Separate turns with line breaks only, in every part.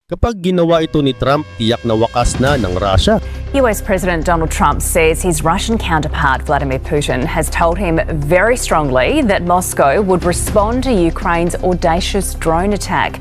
Kapag ginawa ito ni Trump, tiyak na wakas na ng Russia.
US President Donald Trump says his Russian counterpart Vladimir Putin has told him very strongly that Moscow would respond to Ukraine's audacious drone attack.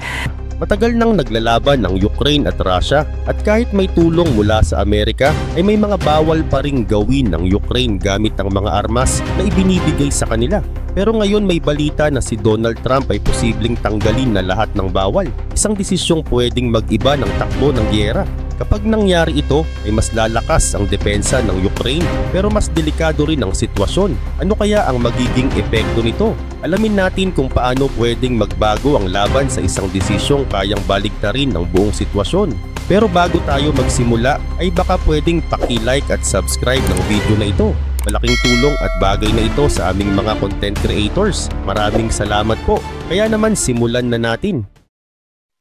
Matagal nang naglalaban ng Ukraine at Russia at kahit may tulong mula sa Amerika ay may mga bawal pa ring gawin ng Ukraine gamit ang mga armas na ibinibigay sa kanila. Pero ngayon may balita na si Donald Trump ay posibleng tanggalin na lahat ng bawal. Isang desisyong pwedeng mag-iba ng takbo ng giyera. Kapag nangyari ito ay mas lalakas ang depensa ng Ukraine pero mas delikado rin ang sitwasyon. Ano kaya ang magiging epekto nito? Alamin natin kung paano pwedeng magbago ang laban sa isang desisyong kayang baligtarin ang buong sitwasyon. Pero bago tayo magsimula ay baka pwedeng paki-like at subscribe ng video na ito. Malaking tulong at bagay na ito sa aming mga content creators. Maraming salamat po. Kaya naman simulan na natin.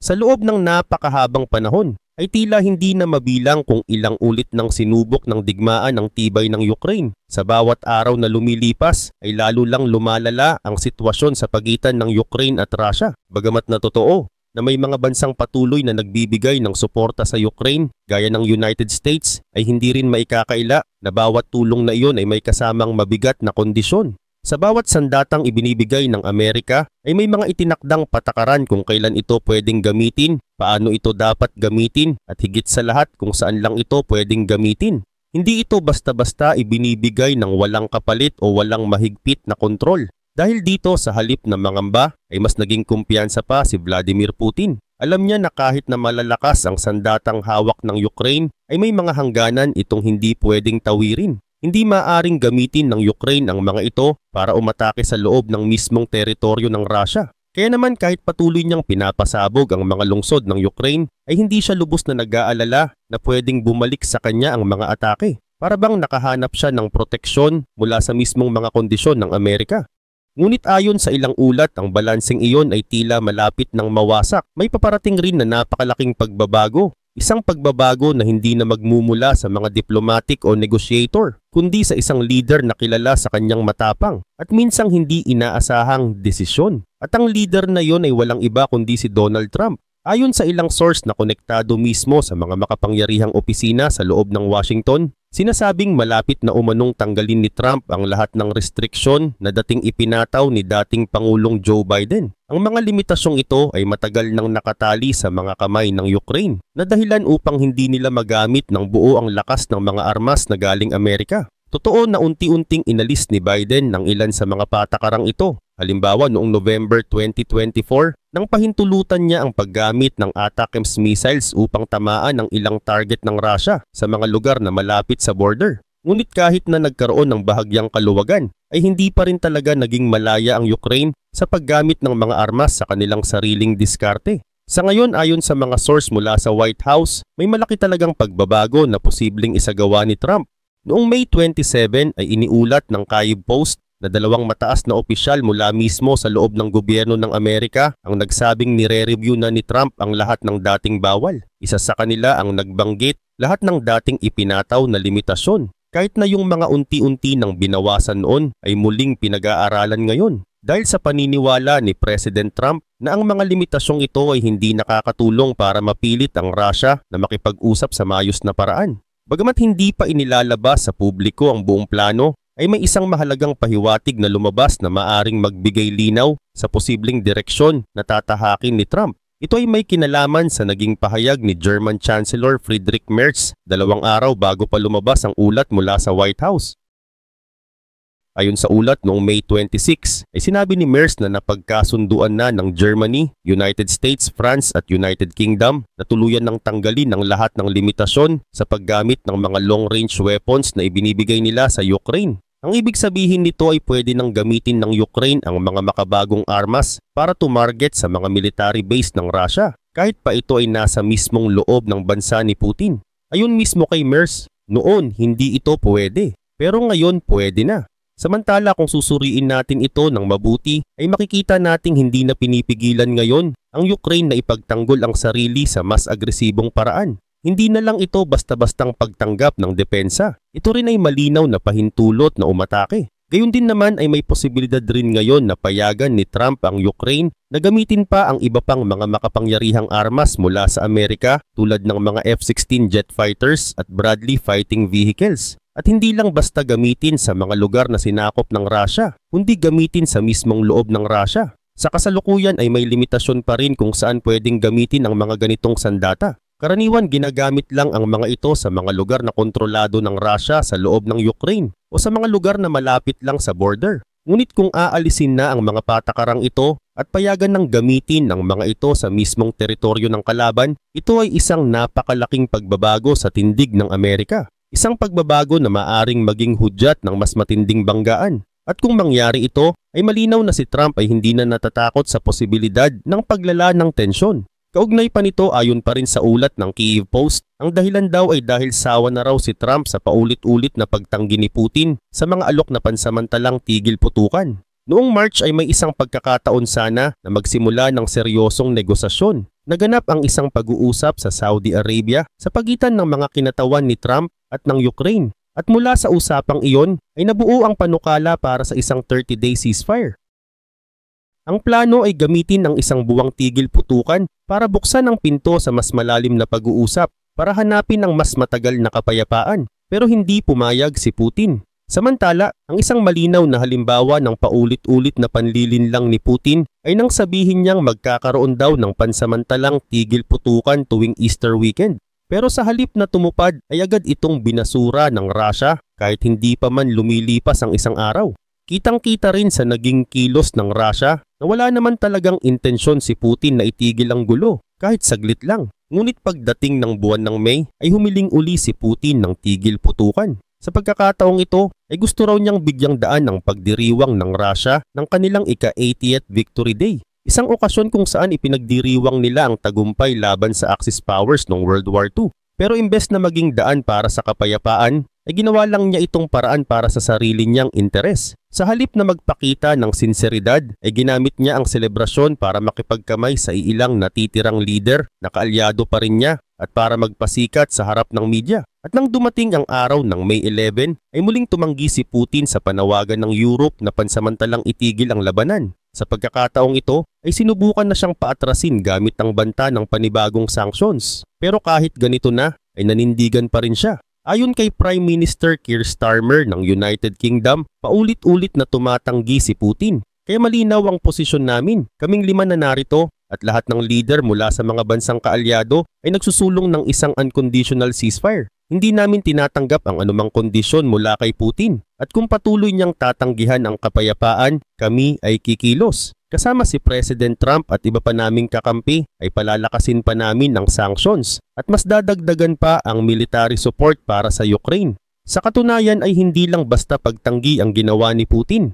Sa loob ng napakahabang panahon ay tila hindi na mabilang kung ilang ulit ng sinubok ng digmaan ang tibay ng Ukraine. Sa bawat araw na lumilipas ay lalo lang lumalala ang sitwasyon sa pagitan ng Ukraine at Russia. Bagamat na totoo na may mga bansang patuloy na nagbibigay ng suporta sa Ukraine gaya ng United States ay hindi rin maikakaila na bawat tulong na iyon ay may kasamang mabigat na kondisyon. Sa bawat sandatang ibinibigay ng Amerika ay may mga itinakdang patakaran kung kailan ito pwedeng gamitin, paano ito dapat gamitin at higit sa lahat kung saan lang ito pwedeng gamitin. Hindi ito basta-basta ibinibigay ng walang kapalit o walang mahigpit na kontrol. Dahil dito sa halip na mangamba ay mas naging kumpiyansa pa si Vladimir Putin. Alam niya na kahit na malalakas ang sandatang hawak ng Ukraine ay may mga hangganan itong hindi pwedeng tawirin. Hindi maaaring gamitin ng Ukraine ang mga ito para umatake sa loob ng mismong teritoryo ng Russia. Kaya naman kahit patuloy niyang pinapasabog ang mga lungsod ng Ukraine ay hindi siya lubos na nag-aalala na pwedeng bumalik sa kanya ang mga atake. Para bang nakahanap siya ng proteksyon mula sa mismong mga kondisyon ng Amerika. Ngunit ayon sa ilang ulat, ang balanseng iyon ay tila malapit ng mawasak. May paparating rin na napakalaking pagbabago. Isang pagbabago na hindi na magmumula sa mga diplomatic o negotiator, kundi sa isang leader na kilala sa kanyang matapang at minsang hindi inaasahang desisyon. At ang leader na iyon ay walang iba kundi si Donald Trump. Ayon sa ilang source na konektado mismo sa mga makapangyarihang opisina sa loob ng Washington, sinasabing malapit na umanong tanggalin ni Trump ang lahat ng restriksyon na dating ipinataw ni dating Pangulong Joe Biden. Ang mga limitasyong ito ay matagal nang nakatali sa mga kamay ng Ukraine na dahilan upang hindi nila magamit ng buo ang lakas ng mga armas na galing Amerika. Totoo na unti-unting inalis ni Biden ng ilan sa mga patakarang ito. Halimbawa noong November 2024 nang pahintulutan niya ang paggamit ng ATACMS missiles upang tamaan ang ilang target ng Russia sa mga lugar na malapit sa border. Ngunit kahit na nagkaroon ng bahagyang kaluwagan ay hindi pa rin talaga naging malaya ang Ukraine sa paggamit ng mga armas sa kanilang sariling diskarte. Sa ngayon ayon sa mga source mula sa White House, may malaki talagang pagbabago na posibleng isagawa ni Trump. Noong May 27 ay iniulat ng Kyiv Post na dalawang mataas na opisyal mula mismo sa loob ng gobyerno ng Amerika ang nagsabing nire-review na ni Trump ang lahat ng dating bawal. Isa sa kanila ang nagbanggit lahat ng dating ipinataw na limitasyon. Kahit na yung mga unti-unti nang binawasan noon ay muling pinag-aaralan ngayon. Dahil sa paniniwala ni President Trump na ang mga limitasyong ito ay hindi nakakatulong para mapilit ang Russia na makipag-usap sa maayos na paraan. Bagamat hindi pa inilalabas sa publiko ang buong plano, ay may isang mahalagang pahiwatig na lumabas na maaring magbigay linaw sa posibleng direksyon na tatahakin ni Trump. Ito ay may kinalaman sa naging pahayag ni German Chancellor Friedrich Merz 2 araw bago pa lumabas ang ulat mula sa White House. Ayon sa ulat noong May 26 ay sinabi ni Merz na napagkasunduan na ng Germany, United States, France at United Kingdom na tuluyan ng tanggalin ang lahat ng limitasyon sa paggamit ng mga long-range weapons na ibinibigay nila sa Ukraine. Ang ibig sabihin nito ay pwede nang gamitin ng Ukraine ang mga makabagong armas para tumarget sa mga military base ng Russia kahit pa ito ay nasa mismong loob ng bansa ni Putin. Ayon mismo kay Merz, noon hindi ito pwede pero ngayon pwede na. Samantala kung susuriin natin ito ng mabuti ay makikita nating hindi na pinipigilan ngayon ang Ukraine na ipagtanggol ang sarili sa mas agresibong paraan. Hindi na lang ito basta-bastang pagtanggap ng depensa. Ito rin ay malinaw na pahintulot na umatake. Gayun din naman ay may posibilidad rin ngayon na payagan ni Trump ang Ukraine na gamitin pa ang iba pang mga makapangyarihang armas mula sa Amerika tulad ng mga F-16 jet fighters at Bradley fighting vehicles. At hindi lang basta gamitin sa mga lugar na sinakop ng Russia, kundi gamitin sa mismong loob ng Russia. Sa kasalukuyan ay may limitasyon pa rin kung saan pwedeng gamitin ang mga ganitong sandata. Karaniwan ginagamit lang ang mga ito sa mga lugar na kontrolado ng Russia sa loob ng Ukraine o sa mga lugar na malapit lang sa border. Ngunit kung aalisin na ang mga patakarang ito at payagan ng gamitin ang mga ito sa mismong teritoryo ng kalaban, ito ay isang napakalaking pagbabago sa tindig ng Amerika. Isang pagbabago na maaring maging hudyat ng mas matinding banggaan. At kung mangyari ito, ay malinaw na si Trump ay hindi na natatakot sa posibilidad ng paglala ng tensyon. Kaugnay pa nito ayon pa rin sa ulat ng Kyiv Post, ang dahilan daw ay dahil sawa na raw si Trump sa paulit-ulit na pagtanggi ni Putin sa mga alok na pansamantalang tigil putukan. Noong March ay may isang pagkakataon sana na magsimula ng seryosong negosasyon. Naganap ang isang pag-uusap sa Saudi Arabia sa pagitan ng mga kinatawan ni Trump at ng Ukraine. At mula sa usapang iyon ay nabuo ang panukala para sa isang 30-day ceasefire. Ang plano ay gamitin ang isang buwang tigil putukan para buksan ang pinto sa mas malalim na pag-uusap para hanapin ang mas matagal na kapayapaan, pero hindi pumayag si Putin. Samantala, ang isang malinaw na halimbawa ng paulit-ulit na panlilinlang ni Putin ay nang sabihin niyang magkakaroon daw ng pansamantalang tigil putukan tuwing Easter weekend. Pero sa halip na tumupad ay agad itong binasura ng Russia kahit hindi pa man lumilipas ang isang araw. Kitang-kita rin sa naging kilos ng Russia na wala naman talagang intensyon si Putin na itigil ang gulo kahit saglit lang. Ngunit pagdating ng buwan ng May ay humiling uli si Putin ng tigil putukan. Sa pagkakataong ito ay gusto raw niyang bigyang daan ang pagdiriwang ng Russia ng kanilang ika-80th Victory Day. Isang okasyon kung saan ipinagdiriwang nila ang tagumpay laban sa Axis powers noong World War II. Pero imbes na maging daan para sa kapayapaan, ay ginawa lang niya itong paraan para sa sarili niyang interes. Sa halip na magpakita ng sinseridad, ay ginamit niya ang selebrasyon para makipagkamay sa iilang natitirang leader na kaalyado pa rin niya at para magpasikat sa harap ng media. At nang dumating ang araw ng May 11, ay muling tumanggi si Putin sa panawagan ng Europe na pansamantalang itigil ang labanan. Sa pagkakataong ito, ay sinubukan na siyang paatrasin gamit ang banta ng panibagong sanctions. Pero kahit ganito na, ay nanindigan pa rin siya. Ayon kay Prime Minister Keir Starmer ng United Kingdom, paulit-ulit na tumatanggi si Putin. Kaya malinaw ang posisyon namin. Kaming 5 na narito at lahat ng leader mula sa mga bansang kaalyado ay nagsusulong ng isang unconditional ceasefire. Hindi namin tinatanggap ang anumang kondisyon mula kay Putin. At kung patuloy niyang tatanggihan ang kapayapaan, kami ay kikilos. Kasama si President Trump at iba pa naming kakampi ay palalakasin pa namin ang sanctions at mas dadagdagan pa ang military support para sa Ukraine. Sa katunayan ay hindi lang basta pagtanggi ang ginawa ni Putin.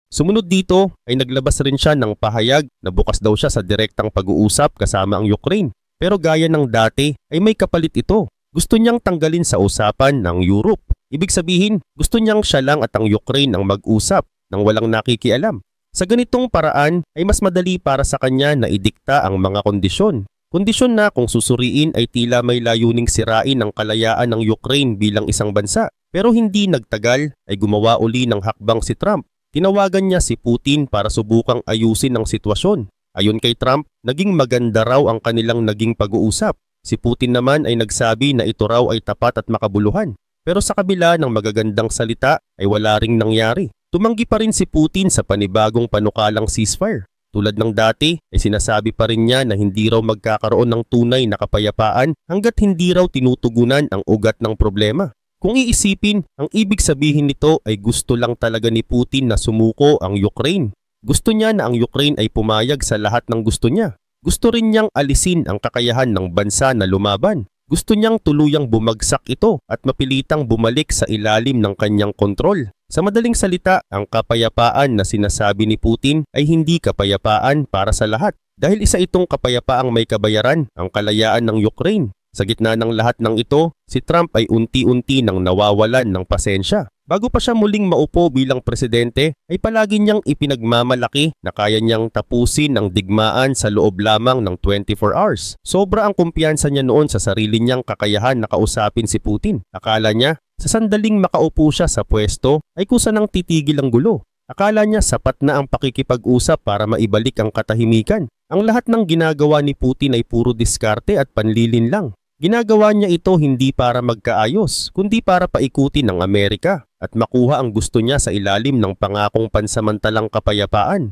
Sumunod dito ay naglabas rin siya ng pahayag na bukas daw siya sa direktang pag-uusap kasama ang Ukraine. Pero gaya ng dati ay may kapalit ito. Gusto niyang tanggalin sa usapan ng Europe. Ibig sabihin, gusto niyang siya lang at ang Ukraine ang mag-usap nang walang nakikialam. Sa ganitong paraan ay mas madali para sa kanya na idikta ang mga kondisyon. Kondisyon na kung susuriin ay tila may layuning sirain ang kalayaan ng Ukraine bilang isang bansa. Pero hindi nagtagal ay gumawa uli ng hakbang si Trump. Tinawagan niya si Putin para subukang ayusin ang sitwasyon. Ayon kay Trump, naging maganda raw ang kanilang naging pag-uusap. Si Putin naman ay nagsabi na ito raw ay tapat at makabuluhan. Pero sa kabila ng magagandang salita ay wala ring nangyari. Tumanggi pa rin si Putin sa panibagong panukalang ceasefire. Tulad ng dati ay sinasabi pa rin niya na hindi raw magkakaroon ng tunay na kapayapaan hanggat hindi raw tinutugunan ang ugat ng problema. Kung iisipin, ang ibig sabihin nito ay gusto lang talaga ni Putin na sumuko ang Ukraine. Gusto niya na ang Ukraine ay pumayag sa lahat ng gusto niya. Gusto rin niyang alisin ang kakayahan ng bansa na lumaban. Gusto niyang tuluyang bumagsak ito at mapilitang bumalik sa ilalim ng kanyang kontrol. Sa madaling salita, ang kapayapaan na sinasabi ni Putin ay hindi kapayapaan para sa lahat. Dahil isa itong kapayapaang may kabayaran, ang kalayaan ng Ukraine. Sa gitna ng lahat ng ito, si Trump ay unti-unti nang nawawalan ng pasensya. Bago pa siya muling maupo bilang presidente, ay palagi niyang ipinagmamalaki na kaya niyang tapusin ang digmaan sa loob lamang ng 24 hours. Sobra ang kumpiyansa niya noon sa sarili niyang kakayahan na kausapin si Putin. Akala niya Sa sandaling makaupo siya sa pwesto ay kusa nang titigil ang gulo. Akala niya sapat na ang pakikipag-usap para maibalik ang katahimikan. Ang lahat ng ginagawa ni Putin ay puro diskarte at panlilin lang. Ginagawa niya ito hindi para magkaayos, kundi para paikutin ng Amerika at makuha ang gusto niya sa ilalim ng pangakong pansamantalang kapayapaan.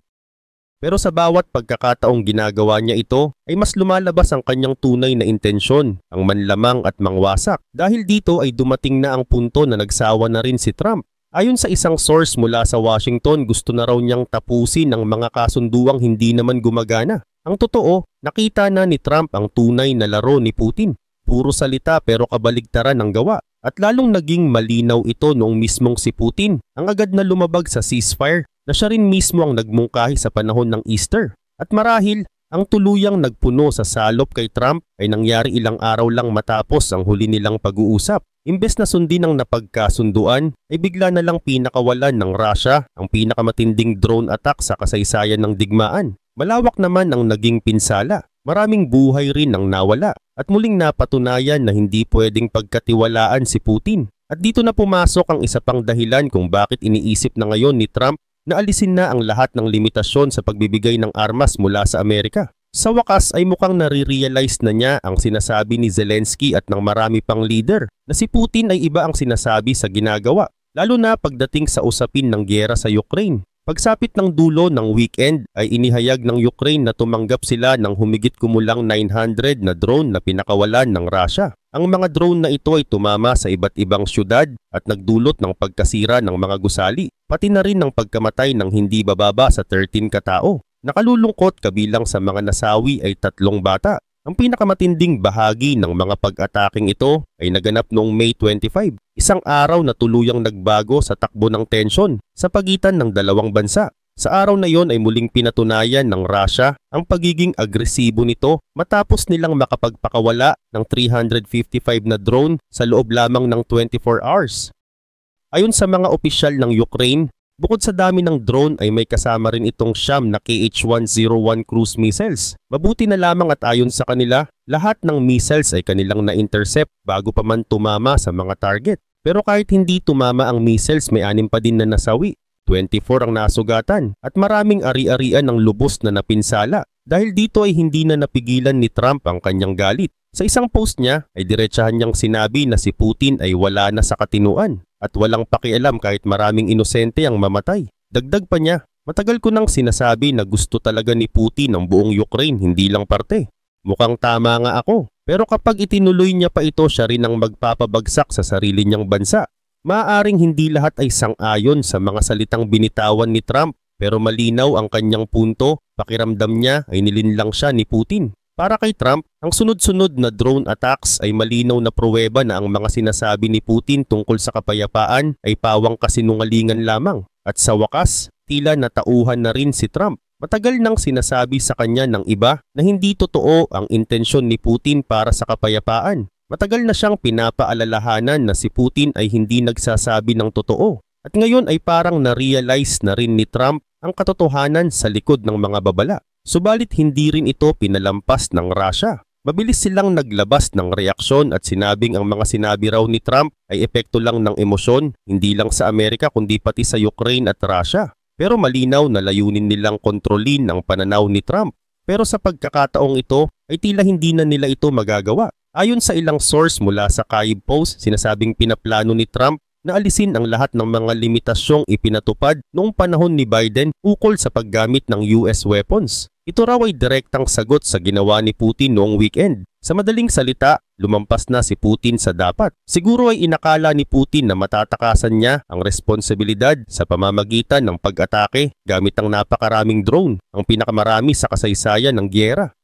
Pero sa bawat pagkakataong ginagawa niya ito ay mas lumalabas ang kanyang tunay na intensyon, ang manlamang at mangwasak. Dahil dito ay dumating na ang punto na nagsawa na rin si Trump. Ayon sa isang source mula sa Washington, gusto na raw niyang tapusin ang mga kasunduang hindi naman gumagana. Ang totoo, nakita na ni Trump ang tunay na laro ni Putin. Puro salita pero kabaligtaran ang gawa. At lalong naging malinaw ito noong mismong si Putin ang agad na lumabag sa ceasefire na siya rin mismo ang nagmungkahi sa panahon ng Easter. At marahil, ang tuluyang nagpuno sa salop kay Trump ay nangyari ilang araw lang matapos ang huli nilang pag-uusap. Imbes na sundin ang napagkasunduan, ay bigla na lang pinakawalan ng Russia ang pinakamatinding drone attack sa kasaysayan ng digmaan. Malawak naman ang naging pinsala. Maraming buhay rin ang nawala at muling napatunayan na hindi pwedeng pagkatiwalaan si Putin. At dito na pumasok ang isa pang dahilan kung bakit iniisip na ngayon ni Trump na alisin na ang lahat ng limitasyon sa pagbibigay ng armas mula sa Amerika. Sa wakas ay mukhang nare-realize na niya ang sinasabi ni Zelensky at ng marami pang leader na si Putin ay iba ang sinasabi sa ginagawa, lalo na pagdating sa usapin ng giyera sa Ukraine. Pagsapit ng dulo ng weekend ay inihayag ng Ukraine na tumanggap sila ng humigit kumulang 900 na drone na pinakawalan ng Russia. Ang mga drone na ito ay tumama sa iba't ibang syudad at nagdulot ng pagkasira ng mga gusali, pati na rin ng pagkamatay ng hindi bababa sa 13 katao. Nakalulungkot kabilang sa mga nasawi ay 3 bata. Ang pinakamatinding bahagi ng mga pag-ataking ito ay naganap noong May 25, isang araw na tuluyang nagbago sa takbo ng tensyon sa pagitan ng dalawang bansa. Sa araw na yon ay muling pinatunayan ng Russia ang pagiging agresibo nito matapos nilang makapagpakawala ng 355 na drone sa loob lamang ng 24 hours. Ayon sa mga opisyal ng Ukraine, bukod sa dami ng drone ay may kasama rin itong siyam na KH-101 cruise missiles. Mabuti na lamang at ayon sa kanila, lahat ng missiles ay kanilang na-intercept bago pa man tumama sa mga target. Pero kahit hindi tumama ang missiles, may 6 pa din na nasawi. 24 ang nasugatan at maraming ari-arian ang lubos na napinsala. Dahil dito ay hindi na napigilan ni Trump ang kanyang galit. Sa isang post niya ay diretsahan niyang sinabi na si Putin ay wala na sa katinuan at walang pakialam kahit maraming inosente ang mamatay. Dagdag pa niya, matagal ko nang sinasabi na gusto talaga ni Putin ang buong Ukraine, hindi lang parte. Mukhang tama nga ako. Pero kapag itinuloy niya pa ito, siya rin ang magpapabagsak sa sarili niyang bansa. Maaaring hindi lahat ay sang-ayon sa mga salitang binitawan ni Trump, pero malinaw ang kanyang punto, pakiramdam niya ay nilinlang siya ni Putin. Para kay Trump, ang sunod-sunod na drone attacks ay malinaw na pruweba na ang mga sinasabi ni Putin tungkol sa kapayapaan ay pawang kasinungalingan lamang. At sa wakas, tila natauhan na rin si Trump. Matagal nang sinasabi sa kanya ng iba na hindi totoo ang intensyon ni Putin para sa kapayapaan. Matagal na siyang pinapaalalahanan na si Putin ay hindi nagsasabi ng totoo. At ngayon ay parang na-realize na rin ni Trump ang katotohanan sa likod ng mga babala. Subalit hindi rin ito pinalampas ng Russia. Mabilis silang naglabas ng reaksyon at sinabing ang mga sinabi raw ni Trump ay epekto lang ng emosyon, hindi lang sa Amerika kundi pati sa Ukraine at Russia. Pero malinaw na layunin nilang kontrolin ang pananaw ni Trump. Pero sa pagkakataong ito ay tila hindi na nila ito magagawa. Ayon sa ilang source mula sa Kyiv Post, sinasabing pinaplano ni Trump na alisin ang lahat ng mga limitasyong ipinatupad noong panahon ni Biden ukol sa paggamit ng US weapons. Ito raw ay direktang sagot sa ginawa ni Putin noong weekend. Sa madaling salita, lumampas na si Putin sa dapat. Siguro ay inakala ni Putin na matatakasan niya ang responsibilidad sa pamamagitan ng pag-atake gamit ang napakaraming drone, ang pinakamarami sa kasaysayan ng giyera.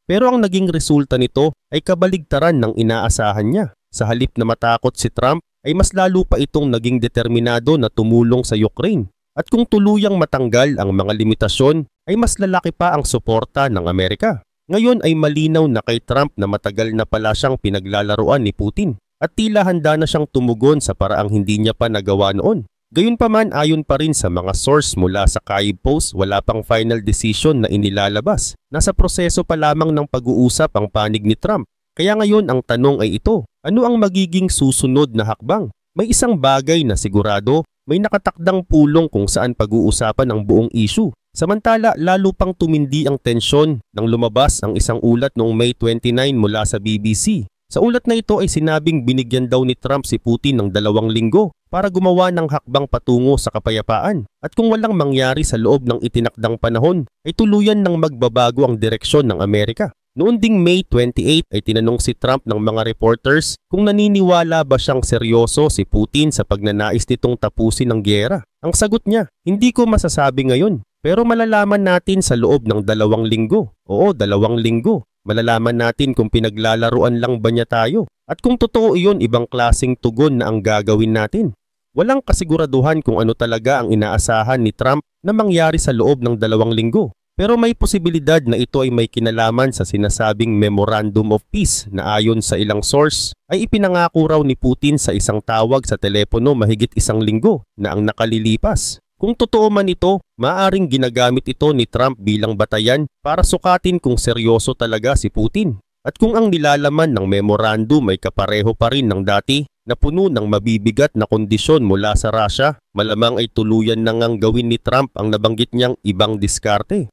Pero ang naging resulta nito ay kabaligtaran ng inaasahan niya. Sa halip na matakot si Trump, ay mas lalo pa itong naging determinado na tumulong sa Ukraine. At kung tuluyang matanggal ang mga limitasyon, ay mas lalaki pa ang suporta ng Amerika. Ngayon ay malinaw na kay Trump na matagal na pala siyang pinaglalaruan ni Putin. At tila handa na siyang tumugon sa paraang hindi niya pa nagawa noon. Gayunpaman, ayon pa rin sa mga source mula sa Kyiv Post, wala pang final decision na inilalabas. Nasa proseso pa lamang ng pag-uusap ang panig ni Trump. Kaya ngayon ang tanong ay ito, Ano ang magiging susunod na hakbang? May isang bagay na sigurado, may nakatakdang pulong kung saan pag-uusapan ang buong issue. Samantala, lalo pang tumindi ang tensyon nang lumabas ang isang ulat noong May 29 mula sa BBC. Sa ulat na ito ay sinabing binigyan daw ni Trump si Putin ng 2 linggo para gumawa ng hakbang patungo sa kapayapaan. At kung walang mangyari sa loob ng itinakdang panahon, ay tuluyan ng magbabago ang direksyon ng Amerika. Noon ding May 28 ay tinanong si Trump ng mga reporters kung naniniwala ba siyang seryoso si Putin sa pagnanais nitong tapusin ang giyera. Ang sagot niya, hindi ko masasabi ngayon, pero malalaman natin sa loob ng 2 linggo. Oo, 2 linggo. Malalaman natin kung pinaglalaruan lang ba niya tayo. At kung totoo iyon, ibang klaseng tugon na ang gagawin natin. Walang kasiguraduhan kung ano talaga ang inaasahan ni Trump na mangyari sa loob ng 2 linggo. Pero may posibilidad na ito ay may kinalaman sa sinasabing Memorandum of Peace na ayon sa ilang source ay ipinangako raw ni Putin sa isang tawag sa telepono mahigit 1 linggo na ang nakalilipas. Kung totoo man ito, maaaring ginagamit ito ni Trump bilang batayan para sukatin kung seryoso talaga si Putin. At kung ang nilalaman ng memorandum ay kapareho pa rin ng dati na puno ng mabibigat na kondisyon mula sa Russia, malamang ay tuluyan na ngang gawin ni Trump ang nabanggit niyang ibang diskarte.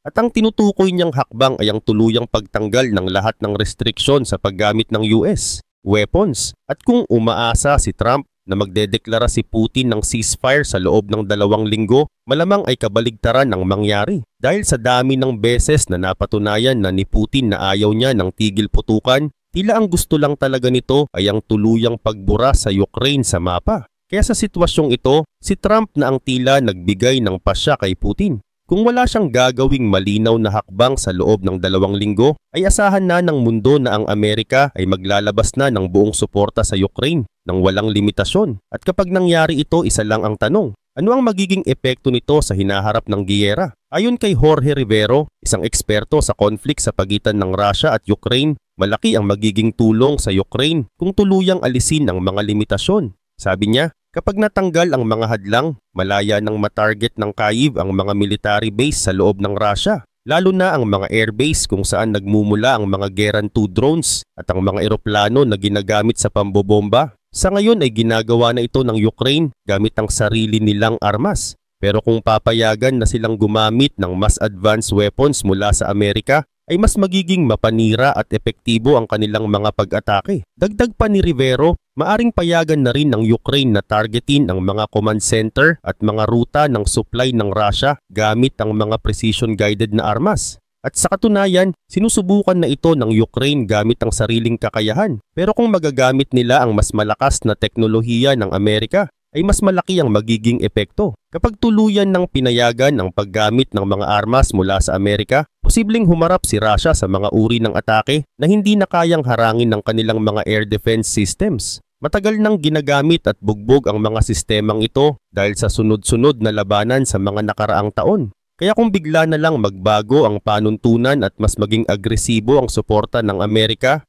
At ang tinutukoy niyang hakbang ay ang tuluyang pagtanggal ng lahat ng restriksyon sa paggamit ng US weapons. At kung umaasa si Trump na magdedeklara si Putin ng ceasefire sa loob ng 2 linggo, malamang ay kabaligtaran ang mangyari. Dahil sa dami ng beses na napatunayan na ni Putin na ayaw niya ng tigil putukan, tila ang gusto lang talaga nito ay ang tuluyang pagbura sa Ukraine sa mapa. Kaya sa sitwasyong ito, si Trump na ang tila nagbigay ng pasya kay Putin. Kung wala siyang gagawing malinaw na hakbang sa loob ng 2 linggo, ay asahan na ng mundo na ang Amerika ay maglalabas na ng buong suporta sa Ukraine nang walang limitasyon. At kapag nangyari ito, isa lang ang tanong, ano ang magiging epekto nito sa hinaharap ng giyera? Ayon kay Jorge Rivero, isang eksperto sa conflict sa pagitan ng Russia at Ukraine, malaki ang magiging tulong sa Ukraine kung tuluyang alisin ang mga limitasyon. Sabi niya, kapag natanggal ang mga hadlang, malaya nang matarget ng Kyiv ang mga military base sa loob ng Russia, lalo na ang mga airbase kung saan nagmumula ang mga Geran 2 drones at ang mga eroplano na ginagamit sa pambobomba. Sa ngayon ay ginagawa na ito ng Ukraine gamit ang sarili nilang armas. Pero kung papayagan na silang gumamit ng mas advanced weapons mula sa Amerika, ay mas magiging mapanira at epektibo ang kanilang mga pag-atake. Dagdag pa ni Rivero, maaring payagan na rin ng Ukraine na targetin ang mga command center at mga ruta ng supply ng Russia gamit ang mga precision-guided na armas. At sa katunayan, sinusubukan na ito ng Ukraine gamit ang sariling kakayahan. Pero kung magagamit nila ang mas malakas na teknolohiya ng Amerika, ay mas malaki ang magiging epekto. Kapag tuluyan ng pinayagan ang paggamit ng mga armas mula sa Amerika, posibleng humarap si Russia sa mga uri ng atake na hindi na kayang harangin ng kanilang mga air defense systems. Matagal nang ginagamit at bugbog ang mga sistemang ito dahil sa sunod-sunod na labanan sa mga nakaraang taon. Kaya kung bigla na lang magbago ang panuntunan at mas maging agresibo ang suporta ng Amerika,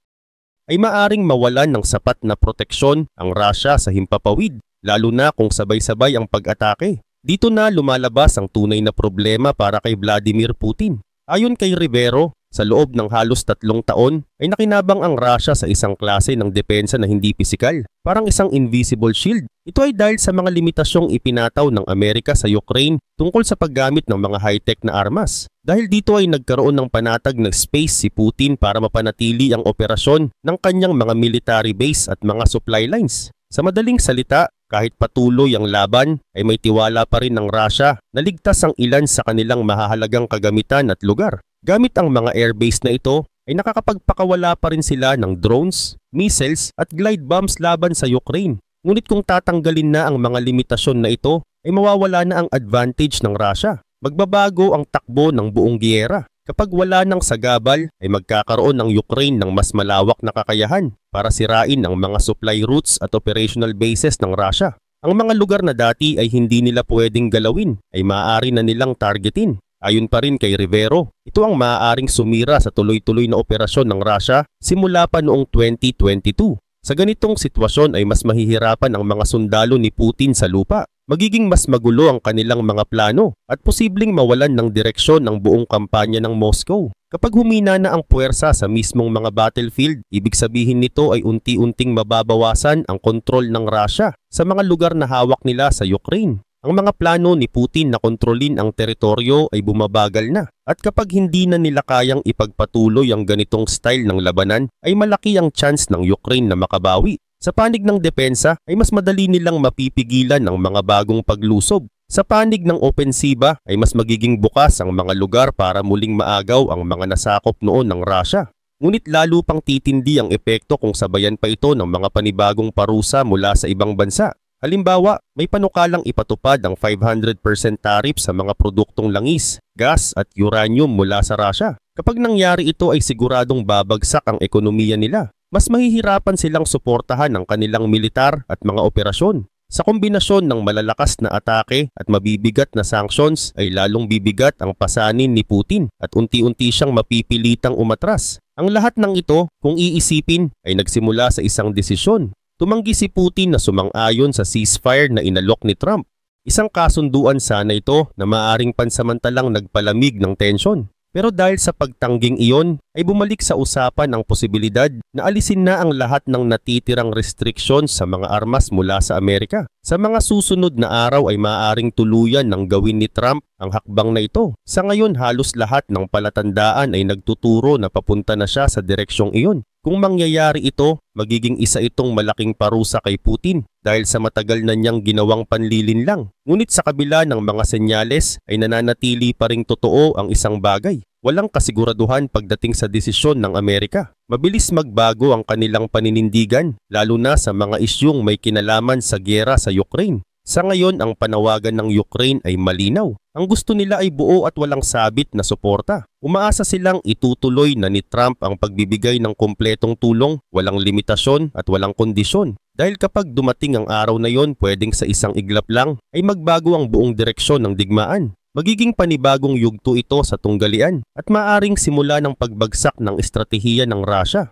ay maaring mawalan ng sapat na proteksyon ang Russia sa himpapawid, lalo na kung sabay-sabay ang pag-atake. Dito na lumalabas ang tunay na problema para kay Vladimir Putin. Ayon kay Rivero, sa loob ng halos 3 taon ay nakinabang ang Russia sa isang klase ng depensa na hindi pisikal, parang isang invisible shield. Ito ay dahil sa mga limitasyong ipinataw ng Amerika sa Ukraine tungkol sa paggamit ng mga high-tech na armas. Dahil dito ay nagkaroon ng panatag na space si Putin para mapanatili ang operasyon ng kanyang mga military base at mga supply lines. Sa madaling salita, kahit patuloy ang laban, ay may tiwala pa rin ng Russia na ligtas ang ilan sa kanilang mahahalagang kagamitan at lugar. Gamit ang mga airbase na ito, ay nakakapagpakawala pa rin sila ng drones, missiles at glide bombs laban sa Ukraine. Ngunit kung tatanggalin na ang mga limitasyon na ito, ay mawawala na ang advantage ng Russia. Magbabago ang takbo ng buong giyera. Kapag wala ng sagabal, ay magkakaroon ng Ukraine ng mas malawak na kakayahan para sirain ang mga supply routes at operational bases ng Russia. Ang mga lugar na dati ay hindi nila pwedeng galawin ay maaari na nilang targetin. Ayon pa rin kay Rivero, ito ang maaaring sumira sa tuloy-tuloy na operasyon ng Russia simula pa noong 2022. Sa ganitong sitwasyon ay mas mahihirapan ang mga sundalo ni Putin sa lupa. magiging mas magulo ang kanilang mga plano at posibleng mawalan ng direksyon ng buong kampanya ng Moscow. Kapag humina na ang puwersa sa mismong mga battlefield, ibig sabihin nito ay unti-unting mababawasan ang kontrol ng Russia sa mga lugar na hawak nila sa Ukraine. Ang mga plano ni Putin na kontrolin ang teritoryo ay bumabagal na. At kapag hindi na nila kayang ipagpatuloy ang ganitong style ng labanan, ay malaki ang chance ng Ukraine na makabawi. Sa panig ng depensa ay mas madali nilang mapipigilan ang mga bagong paglusob. Sa panig ng opensiba ay mas magiging bukas ang mga lugar para muling maagaw ang mga nasakop noon ng Russia. Ngunit lalo pang titindi ang epekto kung sabayan pa ito ng mga panibagong parusa mula sa ibang bansa. Halimbawa, may panukalang ipatupad ang 500% tariff sa mga produktong langis, gas at uranium mula sa Russia. Kapag nangyari ito ay siguradong babagsak ang ekonomiya nila. Mas mahihirapan silang suportahan ang kanilang militar at mga operasyon. Sa kombinasyon ng malalakas na atake at mabibigat na sanctions ay lalong bibigat ang pasanin ni Putin at unti-unti siyang mapipilitang umatras. Ang lahat ng ito, kung iisipin, ay nagsimula sa isang desisyon. Tumanggi si Putin na sumang-ayon sa ceasefire na inalok ni Trump. Isang kasunduan sana ito na maaring pansamantalang nagpalamig ng tensyon. Pero dahil sa pagtangging iyon, ay bumalik sa usapan ang posibilidad na alisin na ang lahat ng natitirang restrictions sa mga armas mula sa Amerika. Sa mga susunod na araw ay maaaring tuluyan ng gawin ni Trump ang hakbang na ito. Sa ngayon halos lahat ng palatandaan ay nagtuturo na papunta na siya sa direksyong iyon. Kung mangyayari ito, magiging isa itong malaking parusa kay Putin dahil sa matagal na niyang ginawang panlilinlang. Ngunit sa kabila ng mga senyales ay nananatili pa ring totoo ang isang bagay. Walang kasiguraduhan pagdating sa desisyon ng Amerika. Mabilis magbago ang kanilang paninindigan, lalo na sa mga isyung may kinalaman sa giyera sa Ukraine. Sa ngayon, ang panawagan ng Ukraine ay malinaw. Ang gusto nila ay buo at walang sabit na suporta. Umaasa silang itutuloy na ni Trump ang pagbibigay ng kumpletong tulong, walang limitasyon at walang kondisyon. Dahil kapag dumating ang araw na yon, pwedeng sa isang iglap lang ay magbago ang buong direksyon ng digmaan. Magiging panibagong yugto ito sa tunggalian at maaring simula ng pagbagsak ng estratehiya ng Russia.